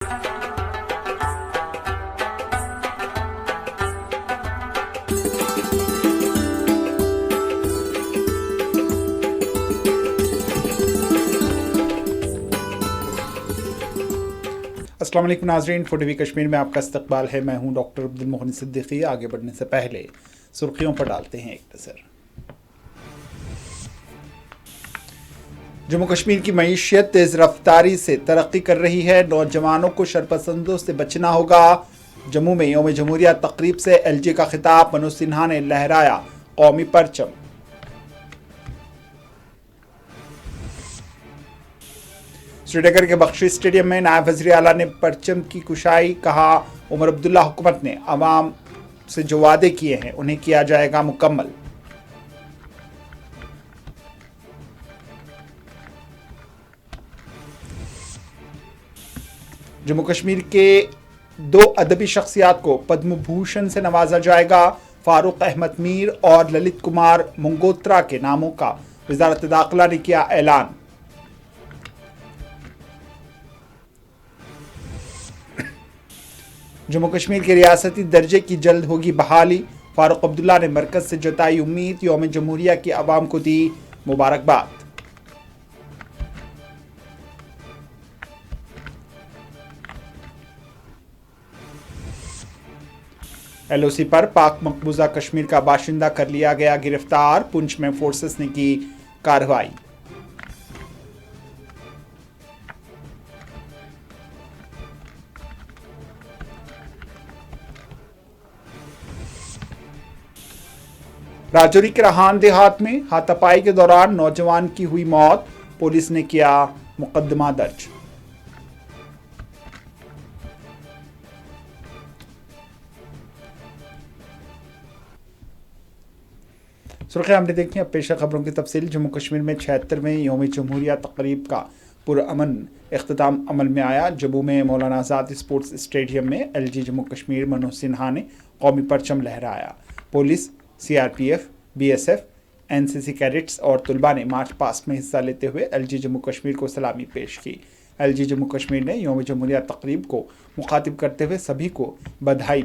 अस्सलाम वालेकुम नाज़रीन, टीवी कश्मीर में आपका इस्तकबाल है। मैं हूं डॉक्टर अब्दुल मोहन सिद्दीकी। आगे बढ़ने से पहले सुर्खियों पर डालते हैं एक नज़र। जम्मू कश्मीर की मईशत तेज़ रफ्तारी से तरक्की कर रही है, नौजवानों को शरपसंदों से बचना होगा। जम्मू में यौम जमहूरिया तकरीब से एलजी का खिताब, मनोज सिन्हा ने लहराया कौमी परचम। श्रीनगर के बख्शी स्टेडियम में नायब वज़ीर आला ने परचम की कुशाई, कहा उमर अब्दुल्ला हुकूमत ने अवाम से जो वादे किए हैं उन्हें किया जाएगा मुकम्मल। जम्मू कश्मीर के 2 अदबी शख्सियात को पद्म भूषण से नवाजा जाएगा। फारूक अहमद मीर और ललित कुमार मंगोत्रा के नामों का वज़ारत दाखिला ने किया ऐलान। जम्मू कश्मीर के रियासती दर्जे की जल्द होगी बहाली। फारूक अब्दुल्ला ने मरकज से जताई उम्मीद, यौम जमहूरिया की आवाम को दी मुबारकबाद। एलओसी पर पाक मकबूजा कश्मीर का बाशिंदा कर लिया गया गिरफ्तार। पुंछ में फोर्सेस ने की कार्रवाई। राजौरी के रहान देहात में हाथापाई के दौरान नौजवान की हुई मौत, पुलिस ने किया मुकदमा दर्ज। सुर्खियां हमने देखी, अब पेश खबरों की तफसील। जम्मू कश्मीर में 76वें यौम जमहूरिया तकरीब का पुरअमन इख्तिताम अमल में आया। जम्मू में मौलाना आज़ाद स्पोर्ट्स स्टेडियम में एलजी जम्मू कश्मीर मनोज सिन्हा ने कौमी परचम लहराया। Police, CRPF, BSF, NCC cadets और तुलबा ने मार्च पास्ट में हिस्सा लेते हुए एलजी जम्मू कश्मीर को सलामी पेश की। एलजी जम्मू कश्मीर ने यौम जमहूरिया तकरीब को मुखातिब करते हुए सभी को बधाई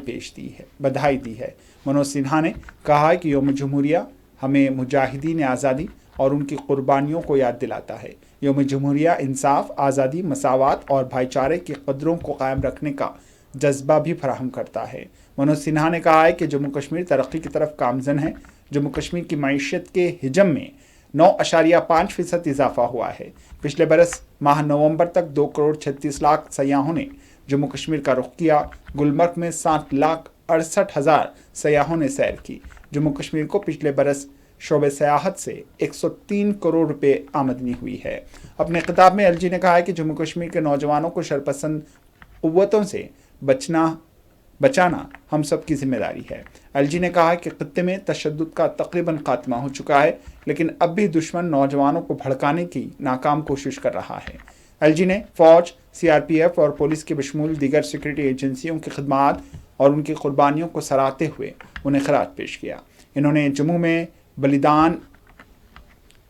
दी है। मनोज सिन्हा ने कहा कि यौम जमहूरिया हमें मुजाहिदीन आज़ादी और उनकी कुर्बानियों को याद दिलाता है। यौम जमहूरिया इंसाफ, आज़ादी, मसावात और भाईचारे की कदरों को कायम रखने का जज्बा भी फराहम करता है। मनोज सिन्हा ने कहा है कि जम्मू कश्मीर तरक्की की तरफ गामजन है। जम्मू कश्मीर की मईशत के हिजम में 9.5% इजाफा हुआ है। पिछले बरस माह नवंबर तक 2 करोड़ 36 लाख सयाहों ने जम्मू कश्मीर का रुख किया। गुलमर्ग में 7,68,000 सयाहों ने सैर की। जम्मू कश्मीर को पिछले बरस शोबे सयाहत से 103 करोड़ रुपए आमदनी हुई है। अपने खिताब में एलजी ने कहा है कि जम्मू कश्मीर के नौजवानों को शरपसंद कुव्वतों से बचाना हम सब की जिम्मेदारी है। एलजी ने कहा कि खित्ते में तशद्दुद का तकरीबन खात्मा हो चुका है, लेकिन अब भी दुश्मन नौजवानों को भड़काने की नाकाम कोशिश कर रहा है। एलजी ने फौज, सीआरपीएफ और पुलिस के बशमूल दीगर सिक्योरिटी एजेंसियों की खिदमात और उनकी कुर्बानियों को सराहते हुए उन्हें खराज पेश किया। इन्होंने जम्मू में बलिदान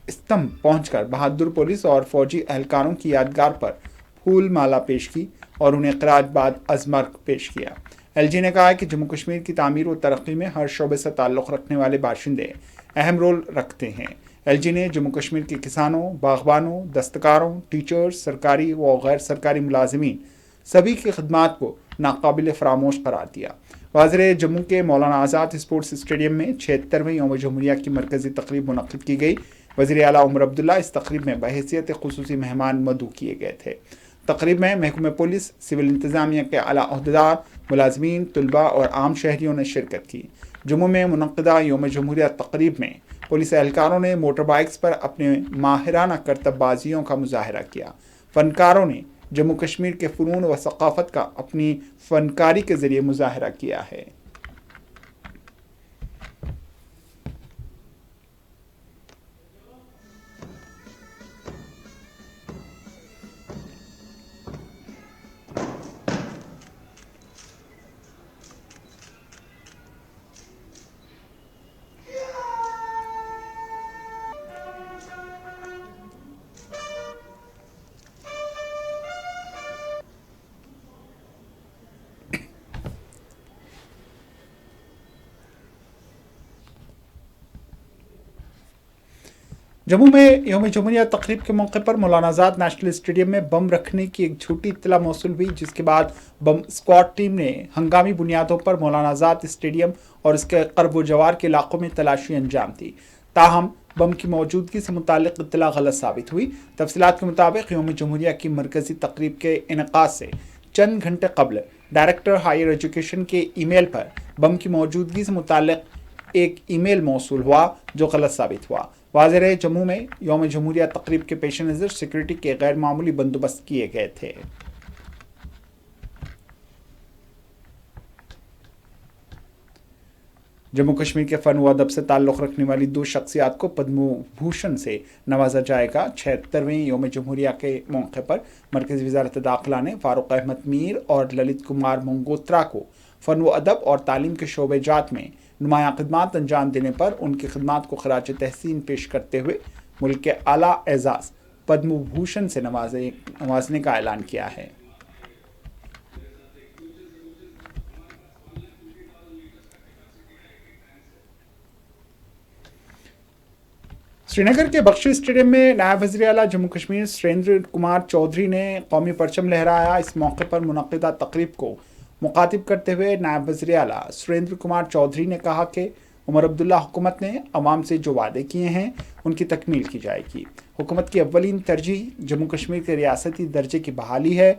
स्तंभ पहुंचकर बहादुर पुलिस और फौजी एहलकारों की यादगार पर फूल माला पेश की और उन्हें खराज बाद अज़मर्क पेश किया। एलजी ने कहा कि जम्मू कश्मीर की तामीर व तरक्की में हर शोबे से ताल्लुक़ रखने वाले बाशिंदे अहम रोल रखते हैं। एलजी ने जम्मू कश्मीर के किसानों, बागबानों, दस्तकारों, टीचर्स, सरकारी व गैर सरकारी मुलाजमीन सभी की खिदमात को नाकाबिल फरामोश करार दिया। वाज़िर जम्मू के मौलाना आज़ाद स्पोर्ट्स स्टेडियम में 76वें यौम जमहूरिया की मरकज़ी तकरीब मुनक़्क़िद की गई। वज़ीर आला उमर अब्दुल्ला इस तकरीब में बहैसियत ख़ुसूसी मेहमान मदऊ किए गए थे। तकरीब में महकमे पुलिस, सिविल इंतज़ामिया के आला अहदेदार, मुलाजमीन, तुलबा और आम शहरियों ने शिरकत की। जम्मू में मुनक़्क़िदा यौम जमहूरिया तकरीब में पुलिस एहलकारों ने मोटर बाइक्स पर अपने माहिराना करतबबाजियों का मुजाहरा किया। फ़नकारों ने जम्मू कश्मीर के फ़नून व सक़ाफ़त का अपनी फ़नकारी के ज़रिए मुजाहरा किया है। जम्मू में यौम जमहूरिया तकरीब के मौके पर मौलाना आज़ाद नेशनल स्टेडियम में बम रखने की एक झूठी इत्तला मौसूल हुई, जिसके बाद बम स्क्वाड टीम ने हंगामी बुनियादों पर मौलाना आज़ाद स्टेडियम और इसके करीब जवार के इलाकों में तलाशी अंजाम दी। ताहम बम की मौजूदगी से मुतालिक इत्तला गलत साबित हुई। तफसीलात के मुताबिक यौम जमहूरिया की मरकजी तकरीब के इनकाद से चंद घंटे कबल डायरेक्टर हायर एजुकेशन के ईमेल पर बम की मौजूदगी से मुतालिक एक ईमेल मौसूल हुआ जो गलत साबित हुआ। वाज़ेह रहे, जम्मू में यौम जमहूरिया तकरीब के पेश नज़र सिक्योरिटी के गैर मामूली बंदोबस्त किए गए थे। जम्मू कश्मीर के फ़न व अदब से ताल्लुक़ रखने वाली 2 शख्सियात को पद्म भूषण से नवाजा जाएगा। 76वें यौम जमहूरिया के मौके पर मरकज़ी वज़ारत दाखिला ने फ़ारूक अहमद मीर और ललित कुमार मंगोत्रा को फ़न व अदब और तालीम के शोबे जात में नुमायाँ खिदमात अंजाम देने पर उनकी खिदमात को खराज तहसीन पेश करते हुए मुल्क के आला एजाज़ पद्म भूषण से नवाजने का ऐलान किया है। श्रीनगर के बख्शी स्टेडियम में नायब वज़ीर आला जम्मू कश्मीर सुरेंद्र कुमार चौधरी ने कौमी परचम लहराया। इस मौके पर मुनक़िदा तकरीब को मुखातिब करते हुए नायब वज़ीर आला सुरेंद्र कुमार चौधरी ने कहा कि उमर अब्दुल्ला हुकूमत ने अवाम से जो वादे किए हैं उनकी तकमील की जाएगी। हुकूमत की अव्वलीन तरजीह जम्मू कश्मीर के रियासती दर्जे की बहाली है।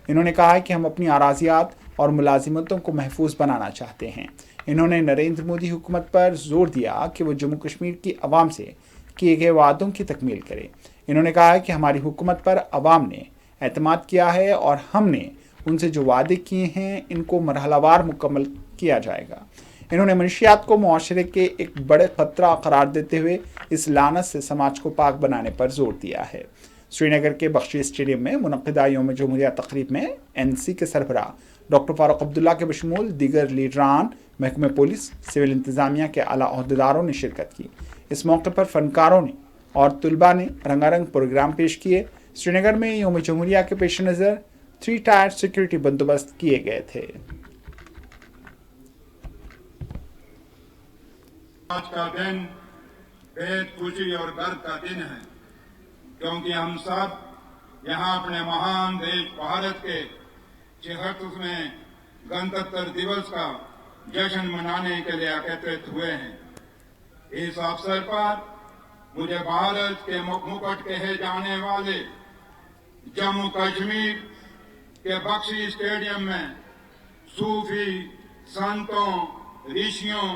इन्होंने कहा है कि हम अपनी अराज़ियात और मुलाजिमतों को महफूज बनाना चाहते हैं। इन्होंने नरेंद्र मोदी हुकूमत पर जोर दिया कि वो जम्मू कश्मीर की अवाम से किए गए वादों की तकमील करे। इन्होंने कहा है कि हमारी हुकूमत पर अवाम ने एतमाद किया है और हमने उनसे जो वादे किए हैं इनको मरहलावार मुकम्मल किया जाएगा। इन्होंने मनशियात को मुआशरे के एक बड़े खतरा करार देते हुए इस लानत से समाज को पाक बनाने पर जोर दिया है। श्रीनगर के बख्शी स्टेडियम में मुनक़िदा यौम जमहूरिया तकरीब में NC के सरबराह डॉक्टर फारूक अब्दुल्ला के बशमूल दीगर लीडरान, महकमे पुलिस, सिविल इंतज़ामिया के आला अहदेदारों ने शिरकत की। इस मौके पर फनकारों ने और तलबा ने रंगारंग प्रोग्राम पेश किए। श्रीनगर में यौम जमहूरिया के पेश नज़र 3 टायर सिक्योरिटी बंदोबस्त किए गए थे। आज का दिन बेहद खुशी और गर्व का दिन है, क्योंकि हम सब यहाँ अपने महान देश भारत के 76वें गणतंत्र दिवस का जश्न मनाने के लिए एकत्रित हुए हैं। इस अवसर पर मुझे भारत के मुकुट कहे जाने वाले जम्मू कश्मीर के बख्शी स्टेडियम में सूफी संतों, ऋषियों,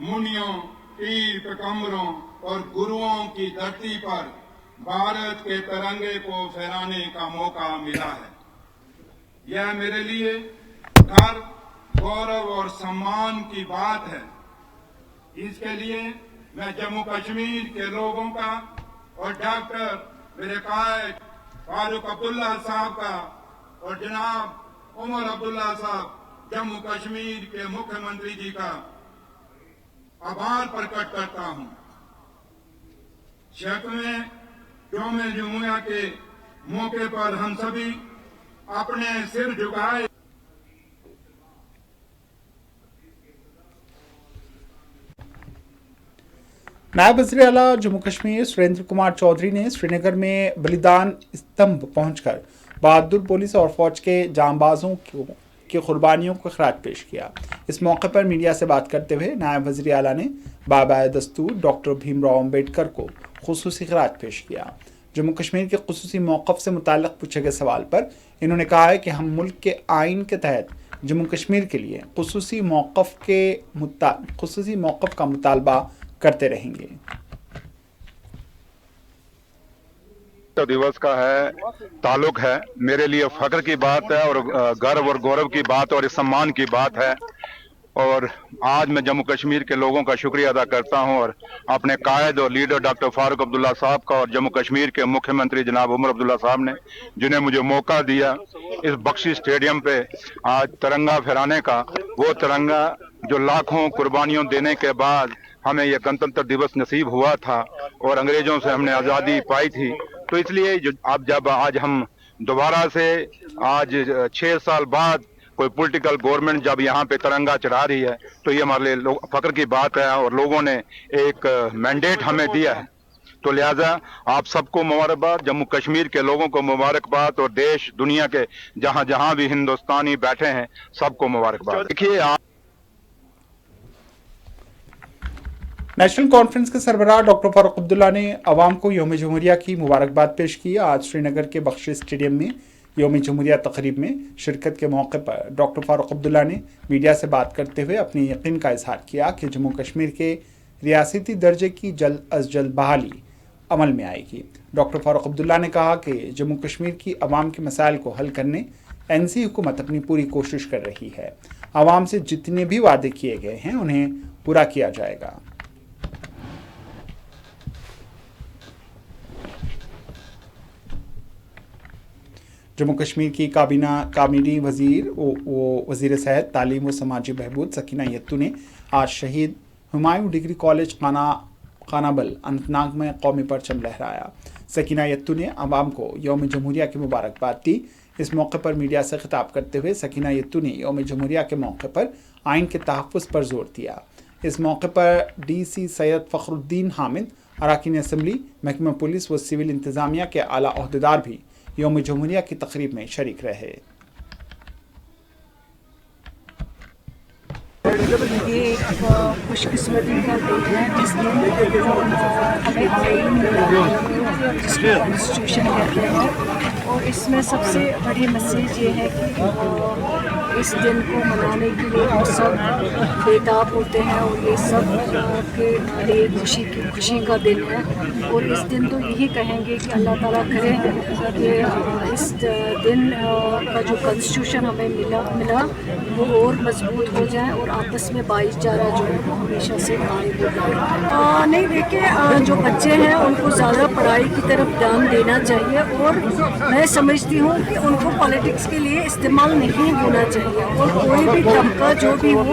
मुनियों, पीर पैगंबरों और गुरुओं की धरती पर भारत के तिरंगे को फहराने का मौका मिला है। यह मेरे लिए गर्व, गौरव और सम्मान की बात है। इसके लिए मैं जम्मू कश्मीर के लोगों का और डॉक्टर मेरे कायद फारूक अब्दुल्ला साहब का और जनाब उमर अब्दुल्ला साहब जम्मू कश्मीर के मुख्यमंत्री जी का आभार प्रकट करता हूं। 76वें यौम जमहूरिया के मौके पर हम सभी अपने सिर झुकाए नायब वज़ीर आला जम्मू कश्मीर सुरेंद्र कुमार चौधरी ने श्रीनगर में बलिदान स्तंभ पहुंचकर बहादुर पुलिस और फौज के जांबाजों की कुर्बानियों को खराज पेश किया। इस मौके पर मीडिया से बात करते हुए नायब वज़ीर आला ने बाबाए दस्तूर डॉक्टर भीमराव अम्बेडकर को खुसूसी खराज पेश किया। जम्मू कश्मीर के खुसूसी मौक़िफ़ से मुताल्लिक़ पूछे गए सवाल पर इन्होंने कहा है कि हम मुल्क के आइन के तहत जम्मू कश्मीर के लिए खुसूसी मौक़िफ़ का मुतालबा करते रहेंगे। दिवस का है ताल्लुक है, मेरे लिए फख्र की बात है और गर्व और गौरव की बात और सम्मान की बात है। और आज मैं जम्मू कश्मीर के लोगों का शुक्रिया अदा करता हूं और अपने कायद और लीडर डॉक्टर फारूक अब्दुल्ला साहब का और जम्मू कश्मीर के मुख्यमंत्री जनाब उमर अब्दुल्ला साहब ने, जिन्हें मुझे मौका दिया इस बख्शी स्टेडियम पे आज तिरंगा फहराने का। वो तिरंगा जो लाखों कुर्बानियों देने के बाद हमें यह गणतंत्र दिवस नसीब हुआ था और अंग्रेजों से हमने आज़ादी पाई थी। तो इसलिए जब आज हम दोबारा से आज 6 साल बाद कोई पॉलिटिकल गवर्नमेंट जब यहाँ पे तिरंगा चढ़ा रही है तो ये हमारे लिए फख्र की बात है। और लोगों ने एक मैंडेट हमें दिया है तो लिहाजा आप सबको मुबारकबाद, जम्मू कश्मीर के लोगों को मुबारकबाद और देश दुनिया के जहां जहां भी हिंदुस्तानी बैठे हैं सबको मुबारकबाद। देखिए नेशनल कॉन्फ्रेंस के सरबराह डॉक्टर फारूक अब्दुल्ला ने अवाम को यौम जमहूरिया की मुबारकबाद पेश की। आज श्रीनगर के बख्श स्टेडियम में यौम जमहूरिया तकरीब में शिरकत के मौके पर डॉक्टर फारूक अब्दुल्ला ने मीडिया से बात करते हुए अपने यकीन का इजहार किया कि जम्मू कश्मीर के रियासती दर्जे की जल्द अज जल्द बहाली अमल में आएगी। डॉक्टर फारूक अब्दुल्ला ने कहा कि जम्मू कश्मीर की अवाम के मसाइल को हल करने NC हुकूमत अपनी पूरी कोशिश कर रही है। अवाम से जितने भी वादे किए गए हैं उन्हें पूरा किया जाएगा। जम्मू कश्मीर की काबीना वजीर वजीर सेहत, तालीम व समाजी बहबूद सकीना यत्तू ने आज शहीद हुमायूं डिग्री कॉलेज खानाबल अनंतनाग में कौमी परचम लहराया। सकीना यत्तू ने अवाम को यौम जमहूरिया की मुबारकबाद दी। इस मौके पर मीडिया से खिताब करते हुए सकीना यत्तू ने यौम जमहूरिया के मौके पर आइन के तहफ़्फ़ुज़ पर जोर दिया। इस मौके पर DC सैयद फ़खरुद्दीन हामिद, अरकान असम्बली, महकमा पुलिस व सिविल इंतज़ामिया के आला अहदेदार भी यौम जमहूरिया की तकरीब में शरीक रहे। ये एक खुशकिस्मती का दिन है जिसमें हमें आइन जिसको कॉन्स्टिट्यूशन कहते हैं, और इसमें सबसे बड़ी मैसेज ये है कि इस दिन को मनाने के लिए हम सब बेताब होते हैं और ये सब के लिए खुशी का दिन है। और इस दिन तो यही कहेंगे कि अल्लाह ताला करे कि इस दिन का जो कॉन्स्टिट्यूशन हमें मिला वो और मजबूत हो जाए और आपस में भाईचारा जो है वो हमेशा से कायम हो जाए। नहीं देखिए, जो बच्चे हैं उनको ज़्यादा पढ़ाई की तरफ ध्यान देना चाहिए और मैं समझती हूँ कि उनको पॉलिटिक्स के लिए इस्तेमाल नहीं होना चाहिए। और कोई भी तबका जो भी हो,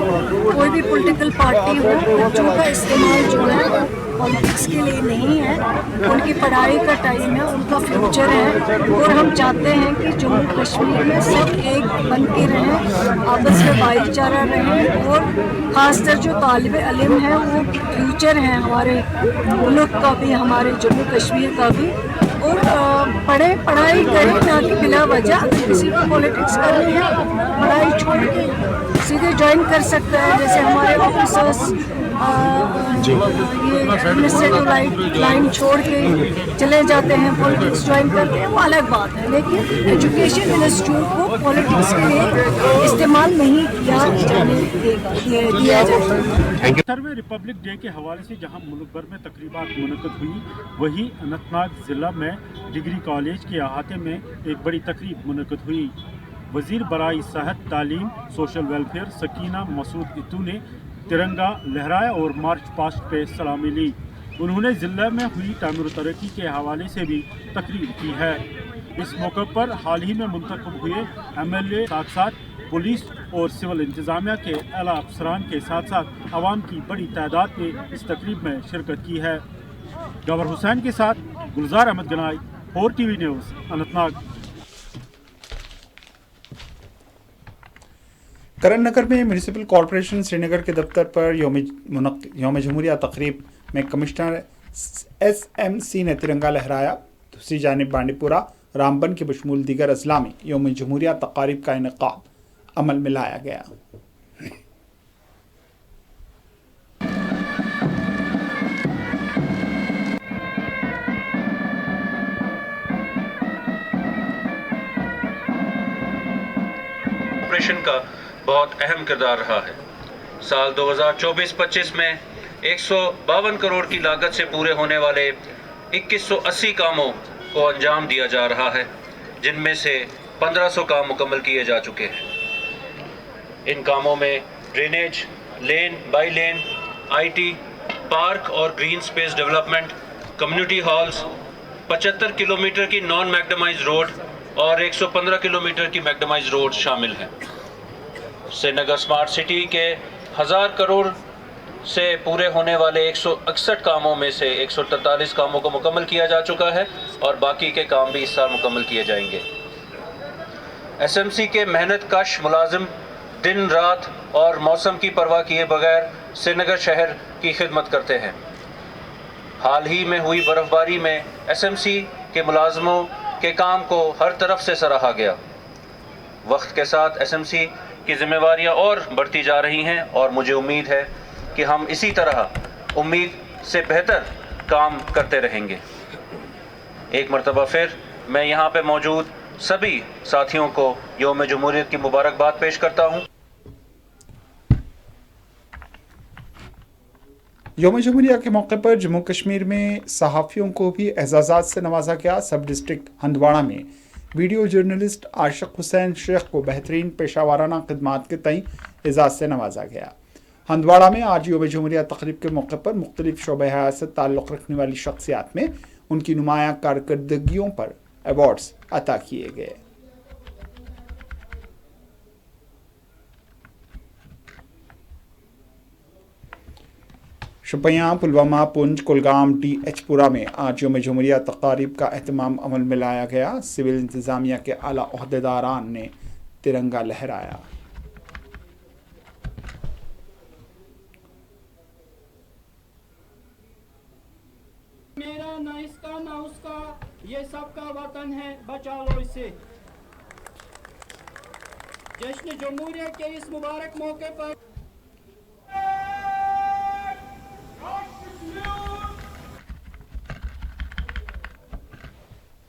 कोई भी पॉलिटिकल पार्टी हो, बच्चों का इस्तेमाल जो है पॉलिटिक्स के लिए नहीं है। उनकी पढ़ाई का टाइम है, उनका फ्यूचर है और हम चाहते हैं कि जम्मू कश्मीर में सब एक बन के रहें, आपस में भाईचारा रहे और ख़ासकर जो तालिब इल्म है वो फ्यूचर है हमारे मुल्क का भी, हमारे जम्मू कश्मीर का भी। और पढ़ाई करें, ना कि बिला वजह अगर किसी को पॉलिटिक्स करनी है पढ़ाई छोड़ के सीधे ज्वाइन कर सकता है। जैसे हमारे ऑफिसर्स ये एडमिनिस्ट्रेटिव लाइन छोड़ के चले जाते हैं, पॉलिटिक्स ज्वाइन करते हैं, वो अलग बात है। लेकिन एजुकेशन इंस्टीट्यूट को पॉलिटिक्स के लिए इस्तेमाल नहीं दिया जाए। 70वें रिपब्लिक डे के हवाले से जहां मुल्क भर में तकरीबात मुनक़्क़द हुई, वहीं अनंतनाग ज़िला में डिग्री कॉलेज के अहाते में एक बड़ी तकरीब मुनक़्क़द हुई। वज़ीर बराए सेहत, तालीम, सोशल वेलफेयर सकीना मसूद यत्तू ने तिरंगा लहराया और मार्च पास्ट पे सलामी ली। उन्होंने ज़िले में हुई तामीर तरक्की के हवाले से भी तकरीर की है। इस मौके पर हाल ही में मुंतखब हुए MLA साथ साथ पुलिस और सिविल इंतज़ामिया के आला अफसरान के साथ साथ आवाम की बड़ी तादाद ने इस तकरीब में शिरकत की है। गवर हुसैन के साथ गुलजार अहमद गनाई, 4TV न्यूज़, अनंतनाग। करण नगर में म्यूनिसिपल कॉरपोरेशन श्रीनगर के दफ्तर पर यौम जमहूरिया तकरीब में कमिश्नर SMC ने तिरंगा लहराया। दूसरी जानिब बांडीपुरा, रामबन के बशमूल दीगर अजला में यौम जमहूरिया तकारीब का इनेकाद अमल में लाया गया। ऑपरेशन का बहुत अहम किरदार रहा है। साल 2024-25 में 152 करोड़ की लागत से पूरे होने वाले 2180 कामों को अंजाम दिया जा रहा है, जिनमें से 1500 काम मुकम्मल किए जा चुके हैं। इन कामों में drainage, lane by lane, IT, park और green space development, community halls, 75 kilometre की नॉन मैग्डमाइज रोड और 115 किलोमीटर की मैग्डमाइज रोड शामिल हैं। श्रीनगर स्मार्ट सिटी के 1000 करोड़ से पूरे होने वाले 161 कामों में से 143 कामों को मुकम्मल किया जा चुका है और बाकी के काम भी इस साल मुकम्मल किए जाएंगे। SMC के मेहनत कश मुलाजिम दिन रात और मौसम की परवाह किए बगैर श्रीनगर शहर की खिदमत करते हैं। حال ہی میں ہوئی برفباری میں SMC کے ملازموں کے کام کو ہر طرف سے سراہا گیا۔ وقت کے ساتھ SMC کی ذمہ داریاں اور بڑھتی جا رہی ہیں اور مجھے امید ہے کہ ہم اسی طرح امید سے بہتر کام کرتے رہیں گے۔ ایک مرتبہ پھر میں یہاں پہ موجود سبھی ساتھیوں کو یوم جمہوریت کی مبارکباد پیش کرتا ہوں۔ یوم جمہوریہ کے موقع پر جموں کشمیر میں صحافیوں کو بھی اعزازات سے نوازا گیا۔ سب ڈسٹرکٹ ہندواڑہ میں ویڈیو جرنلسٹ عاشق حسین شیخ کو بہترین پیشہ ورانہ خدمات کے تئیں اعزاز سے نوازا گیا۔ ہندواڑہ میں آج یوم جمہوریہ تقریب کے موقع پر مختلف شعبہ حیات سے تعلق رکھنے والی شخصیات میں ان کی نمایاں کارکردگیوں پر ایوارڈز عطا کیے گئے۔ شوپیاں، پلوامہ، پنچ، کولگام، DH پورہ میں آج یوم جمہوریہ تقاریب کا اہتمام عمل میں لایا گیا۔ سول انتظامیہ کے اعلیٰ عہدیداران نے ترنگا لہرایا۔ میرا نہ اس کا نہ اس کا، یہ سب کا وطن ہے، بچا لو اسے۔ جشن جمہوریہ کے اس مبارک موقع پر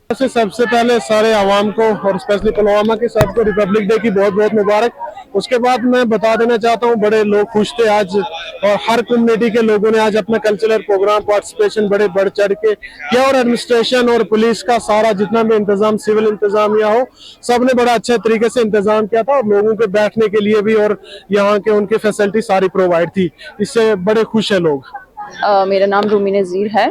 سب سے پہلے سارے عوام کو اور اسپیشلی پلوامہ کے سب کو ریپبلک ڈے کی بہت بہت مبارک۔ اس کے بعد میں بتا دینا چاہتا ہوں بڑے لوگ خوش تھے آج، اور ہر کمیونٹی کے لوگوں نے آج اپنا کلچرل پروگرام پارٹیسپیشن بڑے بڑھ چڑھ کے کیا، اور ایڈمنسٹریشن اور پولیس کا سارا جتنا بھی انتظام، سول انتظامیہ ہو، سب نے بڑا اچھے طریقے سے انتظام کیا تھا، اور لوگوں کے بیٹھنے کے لیے بھی اور یہاں کے ان کی فیسلٹی ساری پرووائڈ تھی۔ اس سے بڑے خوش ہیں لوگ۔ میرا نام رومی نذیر ہے۔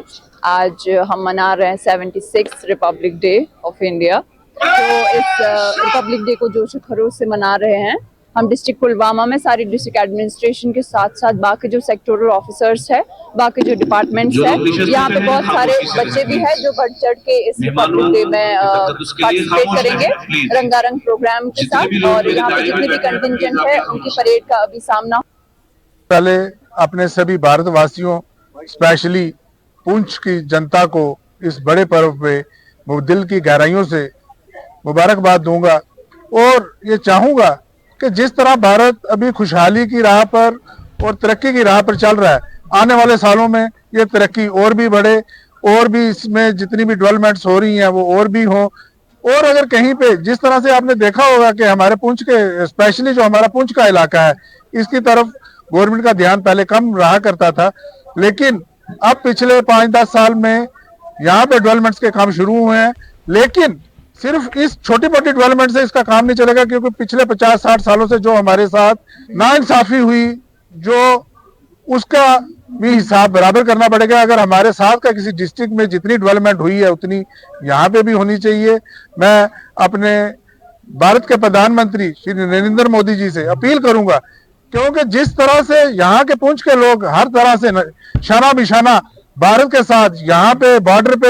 آج ہم منا رہے ہیں 76 ریپبلک ڈے آف انڈیا۔ تو اس ریپبلک ڈے کو جوش و خروش سے منا رہے ہیں ہم ڈسٹرکٹ پلوامہ میں۔ ساری ڈسٹرکٹ ایڈمنسٹریشن کے ساتھ ساتھ باقی جو سیکٹورل آفیسرز ہیں، باقی جو ڈپارٹمنٹس ہیں، یہاں پہ بہت سارے بچے بھی ہیں جو بڑھ چڑھ کے اس ریپبلک ڈے میں پارٹیسپیٹ کریں گے رنگا رنگ پروگرام کے ساتھ، اور یہاں پہ جتنے بھی کنٹینجنٹ ہے ان کی پریڈ کا ابھی سامنا۔ پہلے اپنے سبھی بھارت واسیوں، اسپیشلی پونچھ کی جنتا کو اس بڑے پرو پہ دل کی گہرائیوں سے مبارکباد دوں گا، اور یہ چاہوں گا کہ جس طرح بھارت ابھی خوشحالی کی راہ پر اور ترقی کی راہ پر چل رہا ہے، آنے والے سالوں میں یہ ترقی اور بھی بڑھے، اور بھی اس میں جتنی بھی ڈیولپمنٹس ہو رہی ہیں وہ اور بھی ہوں۔ اور اگر کہیں پہ جس طرح سے آپ نے دیکھا ہوگا کہ ہمارے پونچھ کے اسپیشلی جو ہمارا پونچھ کا علاقہ ہے، اس کی طرف گورنمنٹ کا دھیان پہلے کم رہا کرتا تھا، لیکن اب پچھلے 5-10 سال میں یہاں پہ ڈیولپمنٹس کے کام شروع ہوئے ہیں۔ لیکن صرف اس چھوٹی موٹی ڈیولپمنٹ سے اس کا کام نہیں چلے گا، کیونکہ پچھلے 50-60 سالوں سے جو ہمارے ساتھ ناانصافی ہوئی، جو اس کا بھی حساب برابر کرنا پڑے گا۔ اگر ہمارے ساتھ کا کسی ڈسٹرکٹ میں جتنی ڈیولپمنٹ ہوئی ہے اتنی یہاں پہ بھی ہونی چاہیے۔ میں اپنے بھارت کے پردھان منتری شری نریندر مودی جی سے اپیل کروں گا، کیونکہ جس طرح سے یہاں کے پونچھ کے لوگ ہر طرح سے شانہ بشانہ بھارت کے ساتھ، یہاں پہ بارڈر پہ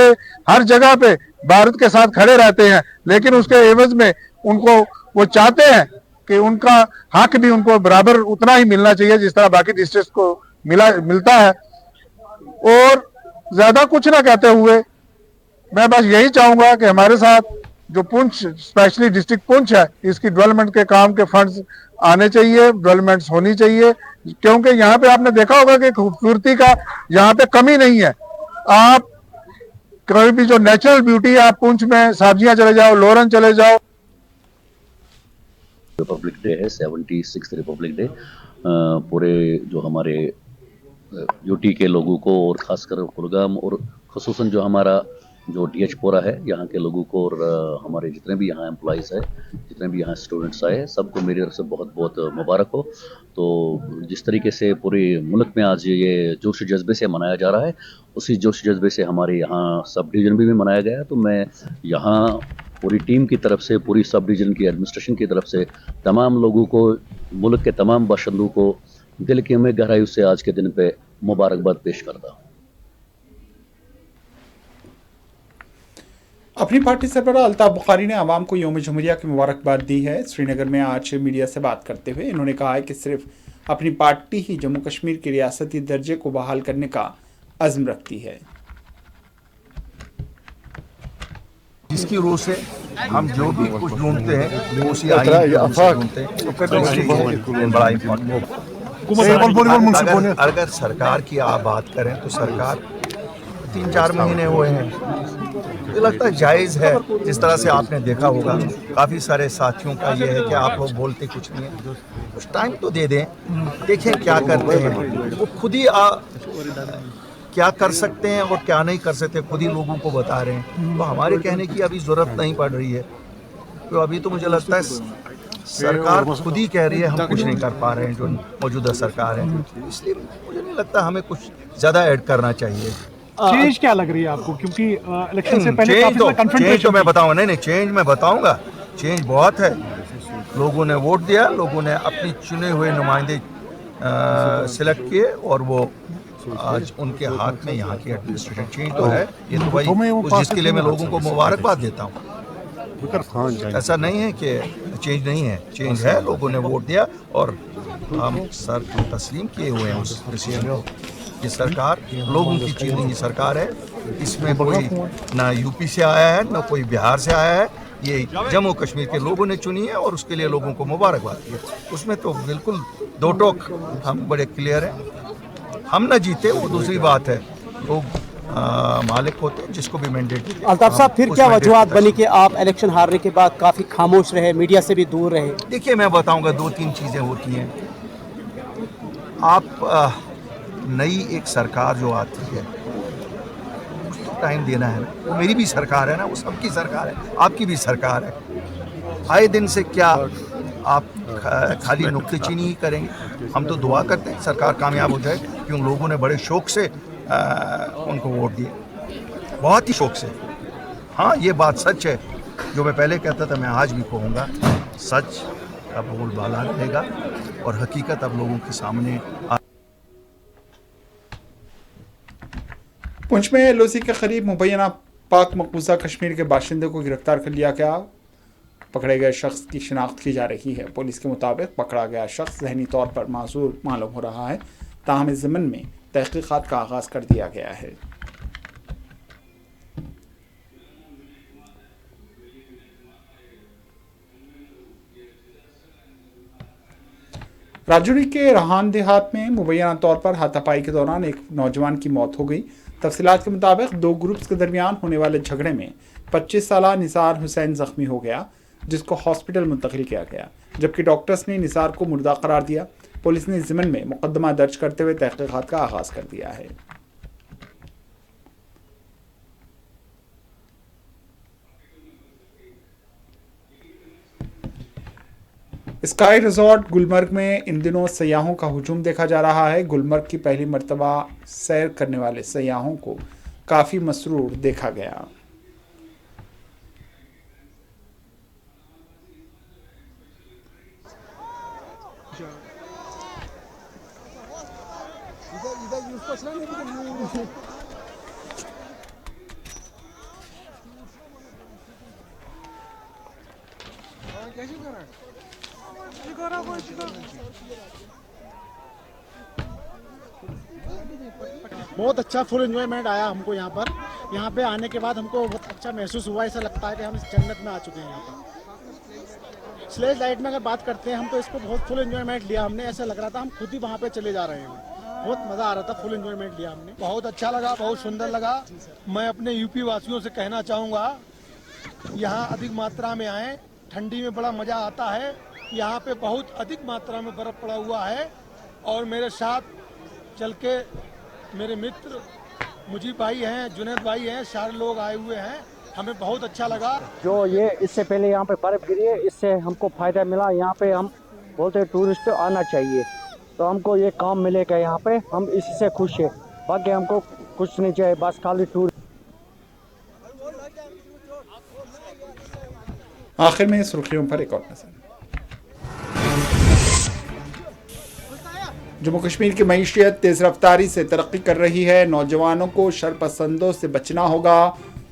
ہر جگہ پہ بھارت کے ساتھ کھڑے رہتے ہیں، لیکن اس کے عوض میں ان کو وہ چاہتے ہیں کہ ان کا حق بھی ان کو برابر اتنا ہی ملنا چاہیے جس طرح باقی ڈسٹرکٹس کو ملتا ہے۔ اور زیادہ کچھ نہ کہتے ہوئے میں بس یہی چاہوں گا کہ ہمارے ساتھ جو پونچھ اسپیشلی ڈسٹرکٹ پونچھ ہے، اس کی ڈیولپمنٹ کے کام کے فنڈز آنے چاہیے، ڈیولپمنٹس ہونی چاہیے، کیونکہ یہاں پہ آپ نے دیکھا ہوگا کہ خوبصورتی کا یہاں پہ کمی نہیں ہے۔ آپ کوئی بھی جو نیچرل بیوٹی ہے، آپ پونچھ میں سابجیاں چلے جاؤ، لورن چلے جاؤ۔ ریپبلک ڈے ہے 76 ریپبلک ڈے، پورے جو ہمارے یوٹی کے لوگوں کو، اور خاص کر کولگام، اور خصوصاً جو ہمارا جو DH پورا ہے یہاں کے لوگوں کو، اور ہمارے جتنے بھی یہاں امپلائیز ہیں، جتنے بھی یہاں اسٹوڈنٹس آئے، سب کو میری طرف سے بہت بہت مبارک ہو۔ تو جس طریقے سے پورے ملک میں آج یہ جوش و جذبے سے منایا جا رہا ہے، اسی جوش و جذبے سے ہمارے یہاں سب ڈویژن بھی منایا گیا ہے۔ تو میں یہاں پوری ٹیم کی طرف سے، پوری سب ڈویژن کی ایڈمنسٹریشن کی طرف سے تمام لوگوں کو، ملک کے تمام باشندوں کو دل کی میں گہرائی سے آج کے دن پہ مبارکباد پیش کرتا ہوں۔ اپنی پارٹی سربراہ الطاف بخاری نے عوام کو یوم جمہوریہ کی مبارکباد دی ہے۔ سری نگر میں آج میڈیا سے بات کرتے ہوئے انہوں نے کہا ہے کہ صرف اپنی پارٹی ہی جموں کشمیر کے ریاستی درجے کو بحال کرنے کا عزم رکھتی ہے۔ اس کی روح سے ہم جو بھی کچھ ڈھونڈتے ہیں وہ اسی آئین کی روح سے ڈھونڈتے ہیں، تو اس لیے یہ بڑا امپورٹنٹ۔ اگر سرکار کی آپ بات کریں تو سرکار 3-4 مہینے ہوئے ہیں، مجھے لگتا ہے جائز ہے۔ جس طرح سے آپ نے دیکھا ہوگا کافی سارے ساتھیوں کا یہ ہے کہ آپ لوگ بولتے کچھ نہیں ہیں، کچھ ٹائم تو دے دیں، دیکھیں کیا کرتے ہیں، وہ خود ہی کیا کر سکتے ہیں اور کیا نہیں کر سکتے خود ہی لوگوں کو بتا رہے ہیں، تو ہمارے کہنے کی ابھی ضرورت نہیں پڑ رہی ہے، تو ابھی تو مجھے لگتا ہے سرکار خود ہی کہہ رہی ہے ہم کچھ نہیں کر پا رہے ہیں، جو موجودہ سرکار ہے، اس لیے مجھے نہیں لگتا ہمیں کچھ زیادہ ایڈ کرنا چاہیے۔ چینج کیا لگ رہی ہے آپ کو؟ کیونکہ الیکشن سے پہلے چینج تو میں بتاؤں نہیں چینج میں بتاؤں گا، چینج بہت ہے۔ لوگوں نے ووٹ دیا، لوگوں نے اپنی چنے ہوئے نمائندے سلیکٹ کیے اور وہ آج ان کے ہاتھ میں یہاں کی ایڈمنسٹریشن چینج تو ہے، یہ تو بھائی جس کے لیے میں لوگوں کو مبارکباد دیتا ہوں۔ ایسا نہیں ہے کہ چینج نہیں ہے، چینج ہے، لوگوں نے ووٹ دیا اور ہم سر تسلیم کیے ہوئے ہیں اس ڈیسیژن کو۔ یہ سرکار لوگوں کی چینی کی سرکار ہے، اس میں کوئی نہ یو پی سے آیا ہے نہ کوئی بہار سے آیا ہے، یہ جموں کشمیر کے لوگوں نے چنی ہے اور اس کے لیے لوگوں کو مبارکباد دی۔ اس میں تو بالکل دو ٹوک ہم بڑے کلیئر ہیں، ہم نہ جیتے وہ دوسری بات ہے، لوگ مالک ہوتے ہیں جس کو بھی مینڈیٹ۔ الطاف صاحب پھر کیا وجوہات بنی کہ آپ الیکشن ہارنے کے بعد کافی خاموش رہے، میڈیا سے بھی دور رہے؟ دیکھیے میں بتاؤں گا 2-3 چیزیں ہوتی ہیں۔ آپ نئی ایک سرکار جو آتی ہے اس کو ٹائم دینا ہے نا، وہ میری بھی سرکار ہے نا، وہ سب کی سرکار ہے، آپ کی بھی سرکار ہے۔ آئے دن سے کیا آپ خالی نکتے چینی ہی کریں گے؟ ہم تو دعا کرتے ہیں سرکار کامیاب ہو جائے، کیوں لوگوں نے بڑے شوق سے ان کو ووٹ دیے، بہت ہی شوق سے۔ ہاں یہ بات سچ ہے، جو میں پہلے کہتا تھا میں آج بھی کہوں گا، سچ اب بول بالا رہے گا اور حقیقت اب لوگوں کے سامنے۔ پنچ میں ایل او سی کے قریب مبینہ پاک مقبوضہ کشمیر کے باشندے کو گرفتار کر لیا گیا۔ پکڑے گئے شخص کی شناخت کی جا رہی ہے۔ پولیس کے مطابق پکڑا گیا شخص ذہنی طور پر معذور معلوم ہو رہا ہے، تاہم اس ضمن میں تحقیقات کا آغاز کر دیا گیا ہے۔ راجوری کے رہان دیہات میں مبینہ طور پر ہاتھا پائی کے دوران ایک نوجوان کی موت ہو گئی۔ تفصیلات کے مطابق 2 گروپس کے درمیان ہونے والے جھگڑے میں 25 سالہ نثار حسین زخمی ہو گیا، جس کو ہاسپٹل منتقل کیا گیا، جبکہ ڈاکٹرز نے نثار کو مردہ قرار دیا۔ پولیس نے اس ضمن میں مقدمہ درج کرتے ہوئے تحقیقات کا آغاز کر دیا ہے۔ اسکائی ریزورٹ گلمرگ میں ان دنوں سیاحوں کا ہجوم دیکھا جا رہا ہے۔ گلمرگ کی پہلی مرتبہ سیر کرنے والے سیاحوں کو کافی مسرور دیکھا گیا۔ بہت اچھا فل انجوائمنٹ آیا ہم کو یہاں پہ آنے کے بعد ہم کو بہت اچھا محسوس ہوا، ایسا لگتا ہے کہ ہم اس جنت میں آ چکے ہیں۔ یہاں پہ سلیج لائٹ میں اگر بات کرتے ہیں ہم تو اس کو بہت فل انجوائمنٹ لیا ہم نے، ایسا لگ رہا تھا ہم خود ہی وہاں پہ چلے جا رہے ہیں، بہت مزہ آ رہا تھا، فل انجوائمنٹ لیا ہم نے، بہت اچھا لگا، بہت سندر لگا۔ میں اپنے یو پی واسیوں سے کہنا چاہوں گا یہاں ادھک ماترا میں آئیں، ٹھنڈی میں بڑا مزہ آتا ہے، یہاں پہ بہت ادھک ماترا میں برف پڑا ہوا ہے، اور میرے ساتھ چل کے میرے متر مجیب بھائی ہیں، جنید بھائی ہیں، سارے لوگ آئے ہوئے ہیں، ہمیں بہت اچھا لگا۔ جو یہ اس سے پہلے یہاں پہ برف گری ہے، اس سے ہم کو فائدہ ملا، یہاں پہ ہم بولتے ٹورسٹ آنا چاہیے، تو ہم کو یہ کام ملے گا یہاں پہ، ہم اسی سے خوش ہیں، باقی ہم کو کچھ نہیں چاہیے، بس خالی ٹور۔ آخر میں سرخیوں پر ایک اور نظر۔ جموں کشمیر کی معیشت تیز رفتاری سے ترقی کر رہی ہے، نوجوانوں کو شرپسندوں سے بچنا ہوگا۔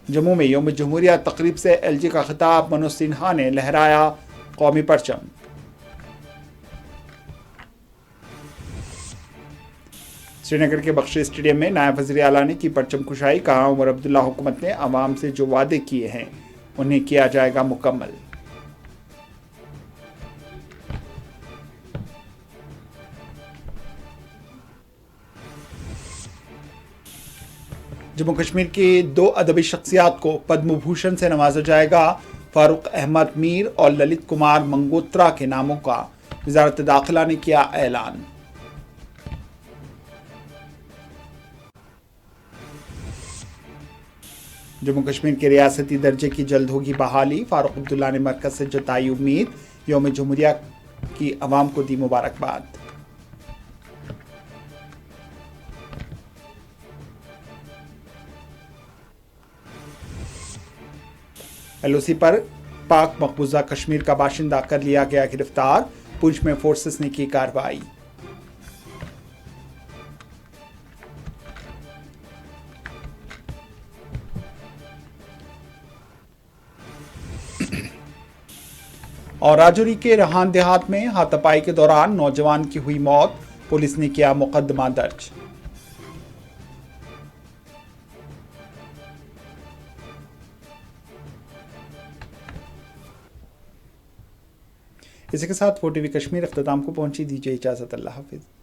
جموں میں یوم جمہوریہ تقریب سے ایل جی کا خطاب، منوج سنہا نے لہرایا قومی پرچم۔ سری نگر کے بخشی اسٹیڈیم میں نائب وزیر اعلیٰ نے کی پرچم کشائی، کہا عمر عبداللہ حکومت نے عوام سے جو وعدے کیے ہیں उन्हें किया जाएगा मुकम्मल। जम्मू कश्मीर की 2 अदबी शख्सियात को पद्म भूषण से नवाजा जाएगा। फारूक अहमद मीर और ललित कुमार मंगोत्रा के नामों का वजारत दाखिला ने किया ऐलान। जम्मू कश्मीर के रियासती दर्जे की जल्द होगी बहाली। फारूक अब्दुल्ला ने मरकज से जताई उम्मीद। यौम जमहूरिया की अवाम को दी मुबारकबाद। LOC पर पाक मकबूजा कश्मीर का बाशिंदा कर लिया गया गिरफ्तार। पुंछ में फोर्सेस ने की कार्रवाई। और राजौरी के रहान देहात में हाथापाई के दौरान नौजवान की हुई मौत। पुलिस ने किया मुकदमा दर्ज। इसी के साथ 4TV कश्मीर अख्ताम को पहुंची। दीजिए इजाजत। अल्लाह हाफिज।